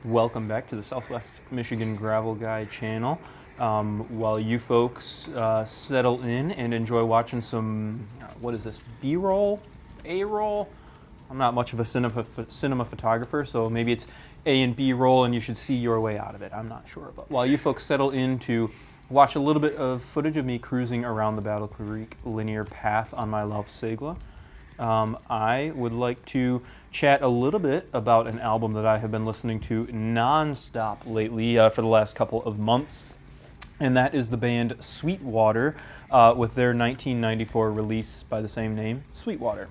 Welcome back to the Southwest Michigan Gravel Guy channel. While you folks settle in and enjoy watching some, what is this, B-roll, A-roll? I'm not much of a cinema photographer, so maybe it's A and B-roll and you should see your way out of it. I'm not sure. But while you folks settle in to watch a little bit of footage of me cruising around the Battle Creek linear path on my Lauf Seigla, I would like to chat a little bit about an album that I have been listening to non-stop lately for the last couple of months, and that is the band Sweetwater with their 1994 release by the same name, Sweetwater.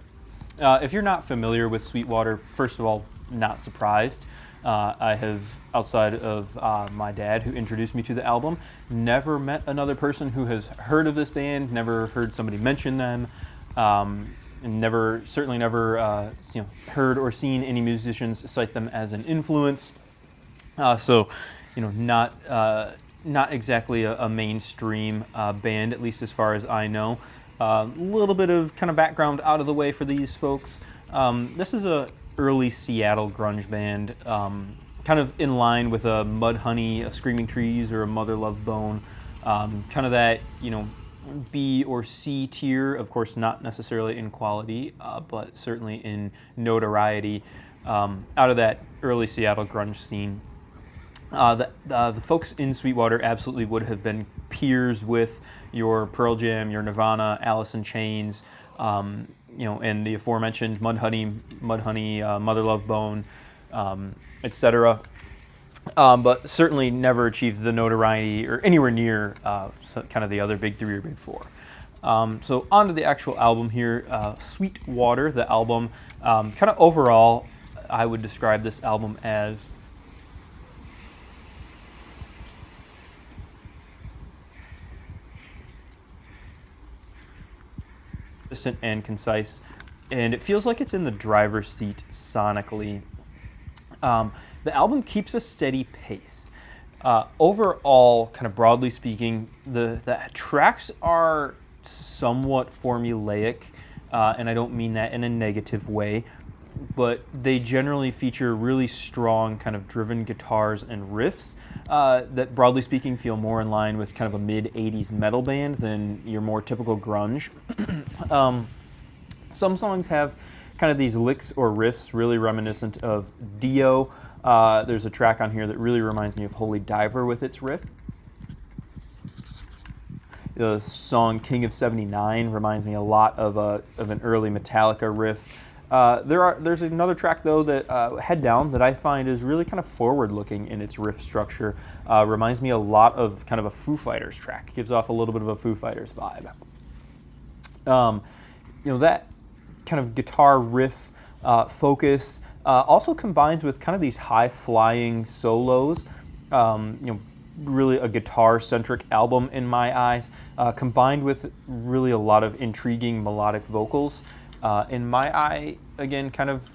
If you're not familiar with Sweetwater, first of all, not surprised. I have, outside of my dad who introduced me to the album, never met another person who has heard of this band, never heard somebody mention them. And certainly never heard or seen any musicians cite them as an influence. So, not exactly a mainstream band, at least as far as I know. A little bit of kind of background out of the way for these folks. This is a early Seattle grunge band, kind of in line with a Mudhoney, a Screaming Trees, or a Mother Love Bone. Kind of that, B or C tier, of course not necessarily in quality, but certainly in notoriety, out of that early Seattle grunge scene. The folks in Sweetwater absolutely would have been peers with your Pearl Jam, your Nirvana, Alice in Chains, and the aforementioned Mudhoney, Mother Love Bone, etc. But certainly never achieved the notoriety or anywhere near kind of the other big three or big four. So on to the actual album here, Sweetwater, the album. Kind of overall, I would describe this album as consistent and concise, and it feels like it's in the driver's seat sonically. The album keeps a steady pace. Overall, kind of broadly speaking, the tracks are somewhat formulaic, and I don't mean that in a negative way, but they generally feature really strong kind of driven guitars and riffs that, broadly speaking, feel more in line with kind of a mid-'80s metal band than your more typical grunge. Some songs have kind of these licks or riffs really reminiscent of Dio. There's a track on here that really reminds me of Holy Diver with its riff. The song King of 79 reminds me a lot of an early Metallica riff. There's another track though that Head Down that I find is really kind of forward-looking in its riff structure. Reminds me a lot of kind of a Foo Fighters track. Gives off a little bit of a Foo Fighters vibe. That kind of guitar riff focus also combines with kind of these high-flying solos. Really a guitar-centric album in my eyes, combined with really a lot of intriguing melodic vocals. In my eye, again, kind of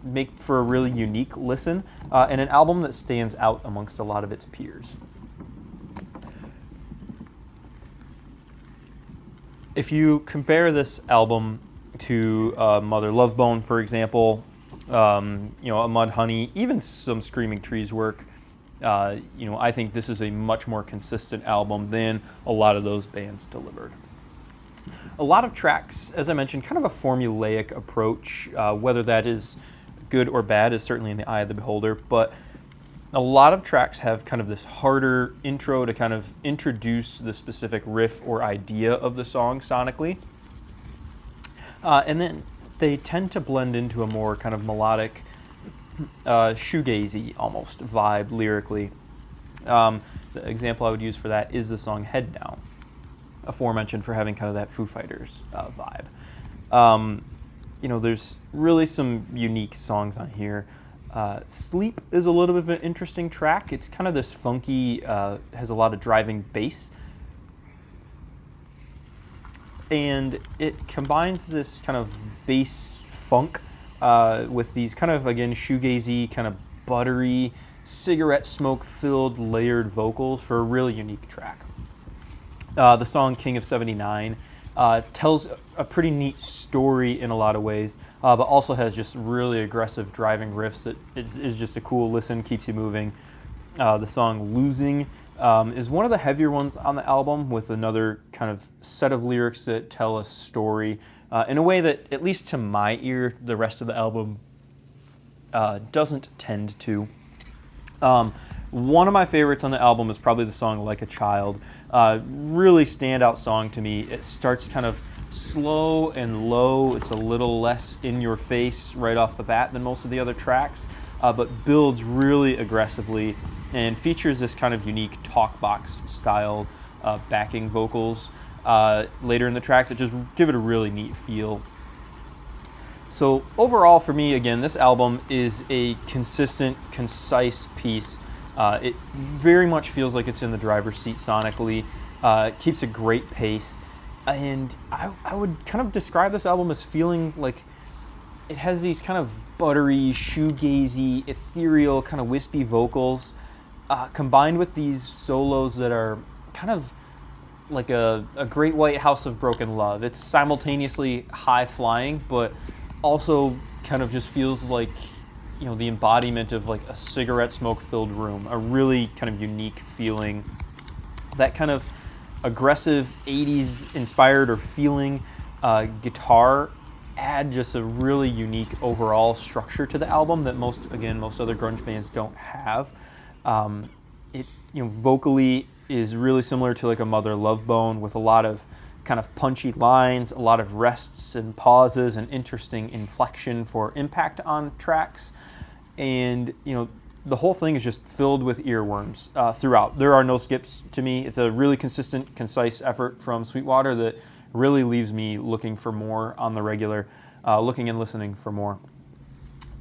make for a really unique listen, and an album that stands out amongst a lot of its peers. If you compare this album to Mother Love Bone, for example, a Mudhoney, even some Screaming Trees work, I think this is a much more consistent album than a lot of those bands delivered. A lot of tracks, as I mentioned, kind of a formulaic approach. Whether that is good or bad is certainly in the eye of the beholder, but a lot of tracks have kind of this harder intro to kind of introduce the specific riff or idea of the song sonically. And then they tend to blend into a more kind of melodic, shoegazy almost vibe lyrically. The example I would use for that is the song Head Down, aforementioned for having kind of that Foo Fighters vibe. There's really some unique songs on here. Sleep is a little bit of an interesting track. It's kind of this funky, has a lot of driving bass. And it combines this kind of bass funk with these kind of, again, shoegazy, kind of buttery, cigarette smoke-filled, layered vocals for a really unique track. The song King of 79 tells a pretty neat story in a lot of ways, but also has just really aggressive driving riffs that is just a cool listen, keeps you moving. The song Losing is one of the heavier ones on the album, with another kind of set of lyrics that tell a story in a way that, at least to my ear, the rest of the album doesn't tend to. One of my favorites on the album is probably the song Like a Child. Really standout song to me. It starts kind of slow and low. It's a little less in your face right off the bat than most of the other tracks, but builds really aggressively and features this kind of unique talk box style backing vocals later in the track that just give it a really neat feel. So overall for me, again, this album is a consistent, concise piece. It very much feels like it's in the driver's seat sonically. It keeps a great pace. And I would kind of describe this album as feeling like it has these kind of buttery, shoegazy, ethereal, kind of wispy vocals, combined with these solos that are kind of like a great white house of broken love. It's simultaneously high-flying, but also kind of just feels like, you know, the embodiment of like a cigarette smoke-filled room, a really kind of unique feeling. That kind of aggressive 80s inspired or feeling guitar add just a really unique overall structure to the album that most other grunge bands don't have. It, you know, vocally is really similar to like a Mother Love Bone, with a lot of kind of punchy lines, a lot of rests and pauses, and interesting inflection for impact on tracks. And, you know, the whole thing is just filled with earworms throughout. There are no skips to me. It's a really consistent, concise effort from Sweetwater that really leaves me looking for more on the regular, looking and listening for more.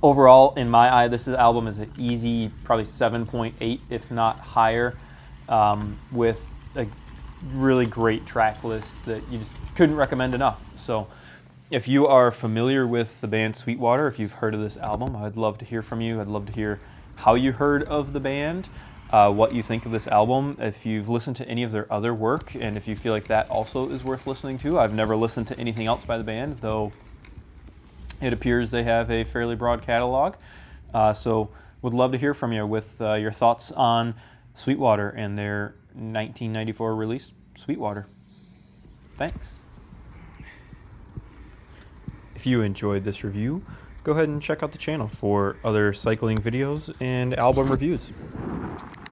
Overall, in my eye, this album is an easy, probably 7.8, if not higher, with a really great track list that you just couldn't recommend enough. So if you are familiar with the band Sweetwater, if you've heard of this album, I'd love to hear from you. I'd love to hear how you heard of the band, what you think of this album, if you've listened to any of their other work, and if you feel like that also is worth listening to. I've never listened to anything else by the band, though it appears they have a fairly broad catalog. So would love to hear from you with your thoughts on Sweetwater and their 1994 release, Sweetwater. Thanks. If you enjoyed this review, go ahead and check out the channel for other cycling videos and album reviews.